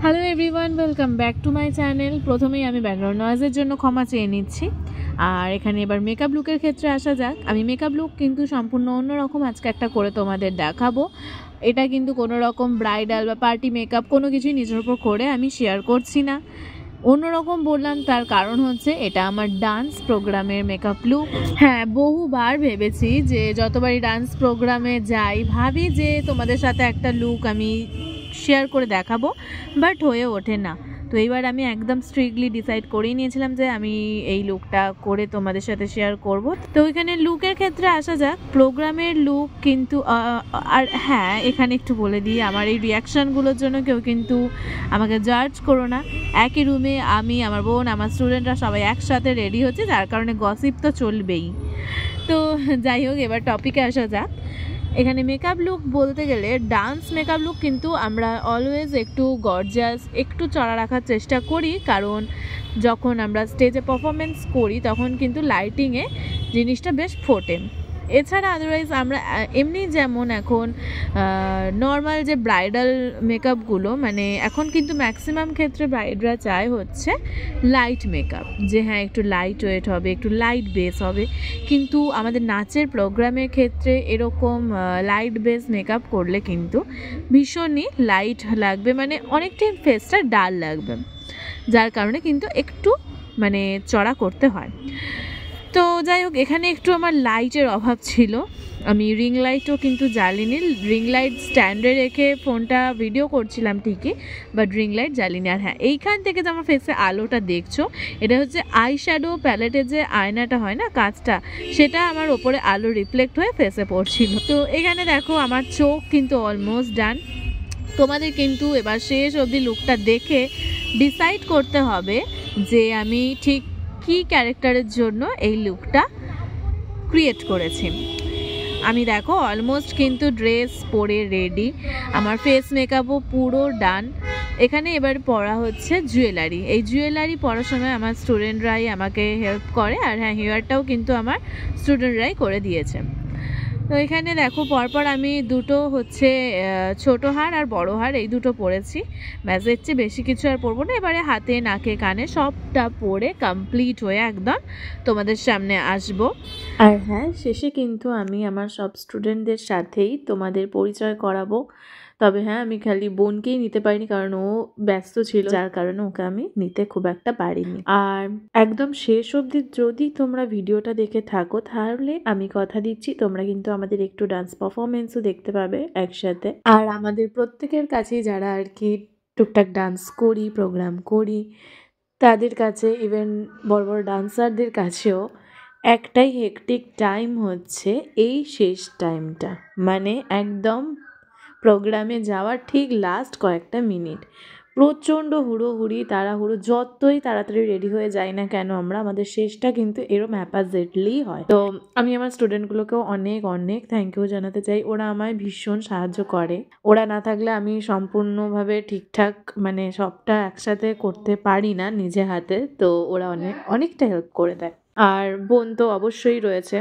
Hello everyone, welcome back to my channel. প্রথমেই আমি background নয়েজের জন্য ক্ষমা চেয়ে নিচ্ছি। আর এখানে এবার মেকআপ লুকের ক্ষেত্রে আসা যাক। আমি মেকআপ লুক কিন্তু সম্পূর্ণ অন্যরকম আজকে একটা করে তোমাদের দেখাবো। এটা কিন্তু কোনো রকম ব্রাইডাল বা পার্টি মেকআপ কোনো কিছুই নিজের উপর করে আমি শেয়ার করছি না। অন্যরকম বললাম তার কারণ হচ্ছে এটা আমার ডান্স প্রোগ্রামের মেকআপ লুক। হ্যাঁ, বহুবার ভেবেছি যে যতবারই ডান্স প্রোগ্রামে যাই ভাবি যে তোমাদের সাথে একটা লুক আমি শেয়ার করে দেখাবো, বাট হয়ে ওঠে না। তো এইবার আমি একদম স্ট্রিক্টলি ডিসাইড করেই নিয়েছিলাম যে আমি এই লুকটা করে তোমাদের সাথে শেয়ার করব। তো এখানে লুকের ক্ষেত্রে আসা যাক। প্রোগ্রামের লুক কিন্তু আর হ্যাঁ, এখানে একটু বলে দিই, আমার এই রিয়াকশানগুলোর জন্য কেউ কিন্তু আমাকে জাজ করো না। একই রুমে আমি, আমার বোন, আমার স্টুডেন্টরা সবাই একসাথে রেডি হচ্ছে, যার কারণে গসিপ তো চলবেই। তো যাই হোক, এবার টপিকে আসা যাক। এখানে মেকআপ লুক বলতে গেলে ডান্স মেকআপ লুক কিন্তু আমরা অলওয়েজ একটু গর্জাস, একটু চড়া রাখার চেষ্টা করি, কারণ যখন আমরা স্টেজে পারফরমেন্স করি তখন কিন্তু লাইটিংয়ে জিনিসটা বেশ ফোটে। এছাড়া আদারওয়াইজ আমরা এমনি যেমন এখন নর্মাল যে ব্রাইডাল মেকআপগুলো, মানে এখন কিন্তু ম্যাক্সিমাম ক্ষেত্রে ব্রাইডরা চায় হচ্ছে লাইট মেকআপ, যে হ্যাঁ একটু লাইট ওয়েট হবে, একটু লাইট বেস হবে। কিন্তু আমাদের নাচের প্রোগ্রামের ক্ষেত্রে এরকম লাইট বেস মেকআপ করলে কিন্তু ভীষণই লাইট লাগবে, মানে অনেকটাই ফেসটা ডাল লাগবে, যার কারণে কিন্তু একটু মানে চড়া করতে হয়। তো যাই হোক, এখানে একটু আমার লাইটের অভাব ছিল। আমি রিং লাইটও কিন্তু জ্বালিনি, রিং লাইট স্ট্যান্ডে রেখে ফোনটা ভিডিও করছিলাম ঠিকই, বাট রিং লাইট জ্বালিনি। আর হ্যাঁ, এইখান থেকে যে আমার ফেসে আলোটা দেখছো, এটা হচ্ছে আই শ্যাডো প্যালেটের যে আয়নাটা হয় না, কাঁচটা, সেটা আমার ওপরে আলো রিফ্লেক্ট হয়ে ফেসে পড়ছিল। তো এখানে দেখো আমার চোখ কিন্তু অলমোস্ট ডান। তোমাদের কিন্তু এবার শেষ অবধি লুকটা দেখে ডিসাইড করতে হবে যে আমি ঠিক কী ক্যারেক্টারের জন্য এই লুকটা ক্রিয়েট করেছি। আমি দেখো অলমোস্ট কিন্তু ড্রেস পরে রেডি, আমার ফেস মেকআপও পুরো ডান। এখানে এবার পরা হচ্ছে জুয়েলারি। এই জুয়েলারি পরার সময় আমার স্টুডেন্টরাই আমাকে হেল্প করে, আর হ্যাঁ, হেয়ারটাও কিন্তু আমার স্টুডেন্টরাই করে দিয়েছে। তো এখানে দেখো পরপর আমি দুটো হচ্ছে ছোটো হার আর বড় হার, এই দুটো পরেছি। ব্যাসের চেয়ে বেশি কিছু আর পরবো না। এবারে হাতে, নাকে, কানে সবটা পরে কমপ্লিট হয়ে একদম তোমাদের সামনে আসব। আর হ্যাঁ, শেষে কিন্তু আমি আমার সব স্টুডেন্টদের সাথেই তোমাদের পরিচয় করাবো। তবে হ্যাঁ, আমি খালি বোনকেই নিতে পারিনি, কারণ ও ব্যস্ত ছিল, যার কারণে ওকে আমি নিতে খুব একটা পারিনি। আর একদম শেষ অবধি যদি তোমরা ভিডিওটা দেখে থাকো, তাহলে আমি কথা দিচ্ছি তোমরা কিন্তু আমাদের একটু ডান্স পারফরমেন্সও দেখতে পাবে একসাথে। আর আমাদের প্রত্যেকের কাছেই যারা আর কি টুকটাক ডান্স করি, প্রোগ্রাম করি, তাদের কাছে, ইভেন বড় বড় ডান্সারদের কাছেও একটাই হেকটিক টাইম হচ্ছে এই শেষ টাইমটা, মানে একদম প্রোগ্রামে যাওয়ার ঠিক লাস্ট কয়েকটা মিনিট। প্রচণ্ড হুড়োহুড়ি, তাড়াহুড়ো, যতই তাড়াতাড়ি রেডি হয়ে যাই না কেন আমরা, আমাদের শেষটা কিন্তু এরম হ্যাপাজেটলি হয়। তো আমি আমার স্টুডেন্টগুলোকেও অনেক অনেক থ্যাংক ইউ জানাতে চাই। ওরা আমায় ভীষণ সাহায্য করে। ওরা না থাকলে আমি সম্পূর্ণভাবে ঠিকঠাক মানে সবটা একসাথে করতে পারি না নিজে হাতে। তো ওরা অনেকটা হেল্প করে দেয়। আর বোন তো অবশ্যই রয়েছে।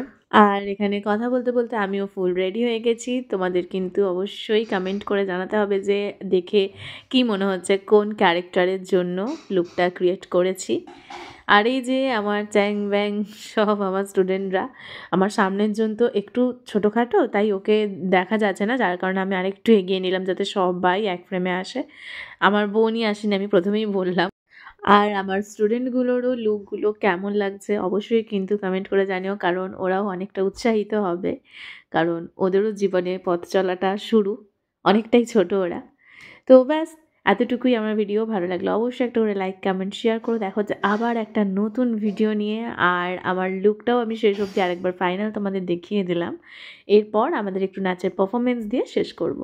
আর এখানে কথা বলতে বলতে আমিও ফুল রেডি হয়ে গেছি। তোমাদের কিন্তু অবশ্যই কমেন্ট করে জানাতে হবে যে দেখে কি মনে হচ্ছে, কোন ক্যারেক্টারের জন্য লুকটা ক্রিয়েট করেছি। আর এই যে আমার চ্যাং ব্যাং সব আমার স্টুডেন্টরা, আমার সামনের জন তো একটু ছোটোখাটো, তাই ওকে দেখা যাচ্ছে না, যার কারণে আমি আরেকটু এগিয়ে নিলাম যাতে সবাই এক ফ্রেমে আসে। আমার বোনই আসেনি, আমি প্রথমেই বললাম। আর আমার স্টুডেন্টগুলোরও লুকগুলো কেমন লাগছে অবশ্যই কিন্তু কমেন্ট করে জানিও, কারণ ওরাও অনেকটা উৎসাহিত হবে, কারণ ওদেরও জীবনে পথ চলাটা শুরু, অনেকটাই ছোট ওরা। তো ব্যাস, এতটুকুই আমার ভিডিও। ভালো লাগলো অবশ্যই একটা করে লাইক, কমেন্ট, শেয়ার করো। দেখা হচ্ছে আবার একটা নতুন ভিডিও নিয়ে। আর আমার লুকটাও আমি শেষ অবধি আরেকবার ফাইনাল তোমাদের দেখিয়ে দিলাম। এরপর আমাদের একটু নাচের পারফরমেন্স দিয়ে শেষ করব।